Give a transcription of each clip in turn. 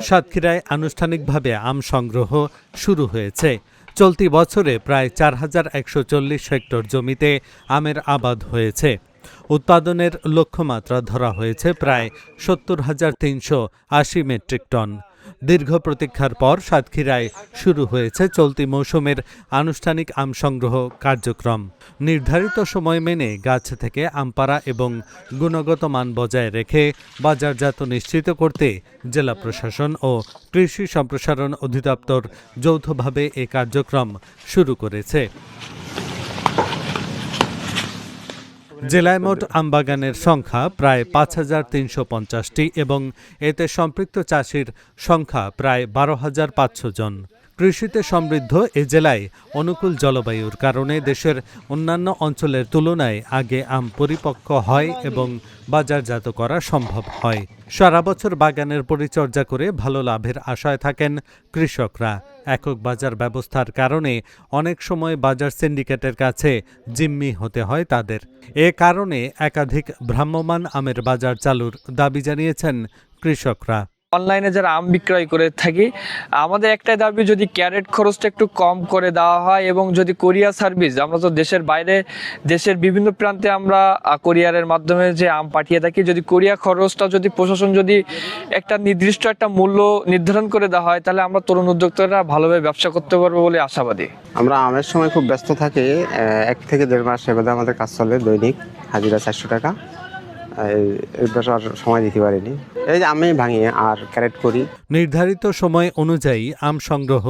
সাতক্ষীরায় আনুষ্ঠানিকভাবে আম সংগ্রহ শুরু হয়েছে। চলতি বছরে প্রায় ৪,১৪০ হেক্টর জমিতে আমের আবাদ হয়েছে। উৎপাদনের লক্ষ্যমাত্রা ধরা হয়েছে প্রায় ৭০,৩৮০ মেট্রিক টন। দীর্ঘ প্রতীক্ষার পর সাতক্ষীরায় শুরু হয়েছে চলতি মৌসুমের আনুষ্ঠানিক আম সংগ্রহ কার্যক্রম। নির্ধারিত সময় মেনে গাছ থেকে আম পাড়া এবং গুণগত মান বজায় রেখে বাজারজাত নিশ্চিত করতে জেলা প্রশাসন ও কৃষি সম্প্রসারণ অধিদপ্তর যৌথভাবে এ কার্যক্রম শুরু করেছে। জেলায় মোট আমবাগানের সংখ্যা প্রায় ৫,৩৫০টি এবং এতে সম্পৃক্ত চাষির সংখ্যা প্রায় ১২,৫০০ জন। কৃষিতে সমৃদ্ধ এ জেলায় অনুকূল জলবায়ুর কারণে দেশের অন্যান্য অঞ্চলের তুলনায় আগে আম পরিপক্ব হয় এবং বাজারজাত করা সম্ভব হয়। সারা বছর বাগানের পরিচর্যা করে ভালো লাভের আশায় থাকেন কৃষকরা। একক বাজার ব্যবস্থার কারণে অনেক সময় বাজার সিন্ডিকেটের কাছে জিম্মি হতে হয় তাদের। এ কারণে একাধিক ভ্রাম্যমাণ আমের বাজার চালুর দাবি জানিয়েছেন কৃষকরা। অনলাইনে যারা আম বিক্রয় করে থাকি, আমাদের একটাই দাবি, যদি ক্যারেট খরচটা একটু কম করে দেওয়া হয় এবং যদি কোরিয়ার সার্ভিস, আমরা তো দেশের বাইরে দেশের বিভিন্ন প্রান্তে আমরা কোরিয়ারের মাধ্যমে যে আম পাঠিয়ে থাকি, যদি কোরিয়া খরচটা যদি প্রশাসন যদি একটা নির্দিষ্ট একটা মূল্য নির্ধারণ করে দেওয়া হয়, তাহলে আমরা তরুণ উদ্যোক্তারা ভালোভাবে ব্যবসা করতে পারবো বলে আশাবাদী। আমরা আমের সময় খুব ব্যস্ত থাকি, 1 থেকে 1.5 মাস এর মধ্যে আমাদের কাজ চলে। দৈনিক হাজিরা 400 টাকা। এই বছর সময় দিতে পারিনি, এই যে আমি ভাঙি আর ক্যারেট করি। নির্ধারিত সময় অনুযায়ী আম সংগ্রহ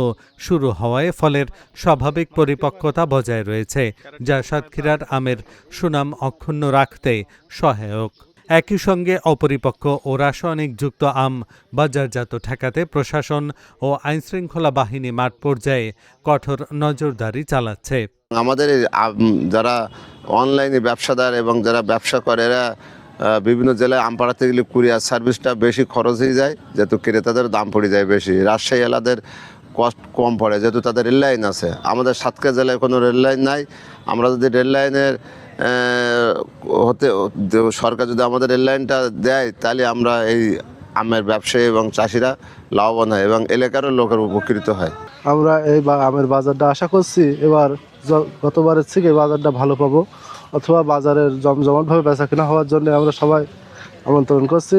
শুরু হওয়ায় ফলের স্বাভাবিক পরিপক্কতা বজায় রয়েছে, যা সাতক্ষীরার আমের সুনাম অক্ষুণ্ণ রাখতে সহায়ক। একই সঙ্গে অপরিপক্ক ও রাসায়নিকযুক্ত আম বাজারজাত ঠেকাতে প্রশাসন ও আইনশৃঙ্খলা বাহিনী মাঠ পর্যায়ে কঠোর নজরদারি চালাচ্ছে। আমাদের যারা অনলাইনে ব্যবসাদার এবং যারা ব্যবসা করে, এরা বিভিন্ন জেলায় আম পাড়াতে গেলে কুরিয়ার সার্ভিসটা বেশি খরচ হয়ে যায়, যেহেতু ক্রেতাদের দাম পড়ে যায় বেশি। রাজশাহী এলাকাদের কস্ট কম পড়ে, যেহেতু তাদের রেল লাইন আছে। আমাদের সাতক্ষীরা জেলায় কোনো রেল লাইন নাই। আমরা যদি রেল লাইনের সরকার যদি আমাদের রেল লাইনটা দেয়, তাহলে আমরা এই আমের ব্যবসায়ী এবং চাষিরা লাভবান হয় এবং এলাকারও লোকের উপকৃত হয়। আমরা এই আমের বাজারটা আশা করছি এবার গতবারের থেকে বাজারটা ভালো পাবো, অথবা বাজারের জমজমাটভাবে বেচা কেনা হওয়ার জন্য আমরা সবাই আমন্ত্রণ করছি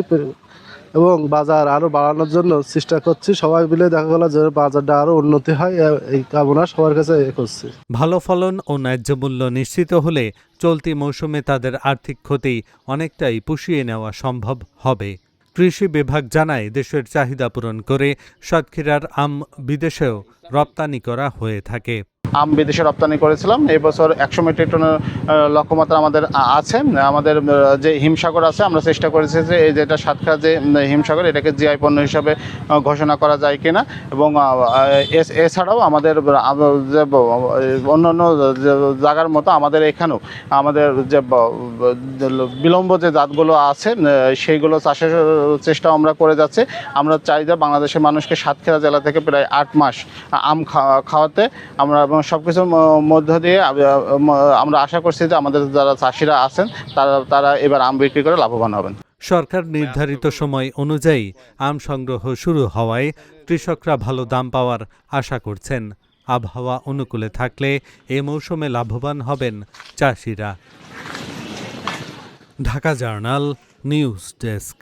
এবং বাজার আরও বাড়ানোর জন্য চেষ্টা করছি। সবাই মিলে দেখা গেল যে বাজারটা আরও উন্নতি হয়, এই কামনা সবার কাছে করছি। ভালো ফলন ও ন্যায্য মূল্য নিশ্চিত হলে চলতি মৌসুমে তাদের আর্থিক ক্ষতি অনেকটাই পুষিয়ে নেওয়া সম্ভব হবে। কৃষি বিভাগ জানায়, দেশের চাহিদা পূরণ করে সাতক্ষীরার আম বিদেশেও রপ্তানি করা হয়ে থাকে। আম বিদেশে রপ্তানি করেছিলাম। এই বছর 100 মেট্রিক টনের লক্ষ্যমাত্রা আমাদের আছে। আমাদের যে হিমসাগর আছে, আমরা চেষ্টা করেছি যে এই যেটা সাতক্ষীরা যে হিমসাগর, এটাকে জিআই পণ্য হিসাবে ঘোষণা করা যায় কিনা। এবং এছাড়াও আমাদের যে অন্যান্য জায়গার মতো আমাদের এখানেও আমাদের যে বিলম্ব যে জাতগুলো আছে সেইগুলো চাষের চেষ্টা আমরা করে যাচ্ছি। আমরা চাই যে বাংলাদেশের মানুষকে সাতক্ষীরা জেলা থেকে প্রায় 8 মাস আম খাওয়াতে আমরা সবকিছুর মধ্য দিয়ে আমরা আশা করছি যে আমাদের যারা চাষিরা আছেন তারা এবার আম বিক্রি করে লাভবান হবেন। সরকার নির্ধারিত সময় অনুযায়ী আম সংগ্রহ শুরু হওয়ায় কৃষকরা ভালো দাম পাওয়ার আশা করছেন। আবহাওয়া অনুকূলে থাকলে এ মৌসুমে লাভবান হবেন চাষিরা। Dhaka journal news desk.